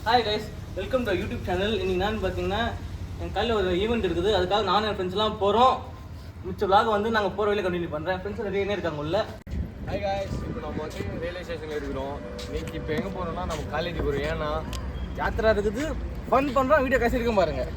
Hi guys, welcome to YouTube channel. இன்னைக்கு நான் பார்த்தீங்கன்னா என் காலையில் ஒரு ஈவெண்ட் இருக்குது. அதுக்காக நானும் என் ஃப்ரெண்ட்ஸ்லாம் போகிறோம். மிச்ச விளாக் வந்து நாங்கள் போகிற வழியில் கண்டினியூ பண்ணுறேன். ஃப்ரெண்ட்ஸ் நிறைய இருக்காங்க உள்ள. ஹாய் காய்ஸ், இப்போ நம்ம வந்து ரயில்வே ஸ்டேஷனில் இருக்கிறோம். இன்னைக்கு இப்போ எங்கே போகிறோம்னா நம்ம காலேஜுக்கு போகிறோம். ஏன்னா யாத்திரா இருக்குது, ஃபன் பண்ணுறோம். வீடியோ காசு இருக்கும் பாருங்கள்.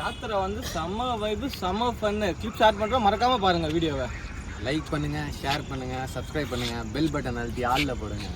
யாத்திரை வந்து செம்ம வைப்பு, செம்ம ஃபன்னு. கிளிப் ஷேர் பண்ணுறோம், மறக்காமல் பாருங்கள் வீடியோவை. லைக் பண்ணுங்கள், ஷேர் பண்ணுங்கள், சப்ஸ்கிரைப் பண்ணுங்கள், பெல் பட்டன் அழுத்தி ஆளில் போடுங்க.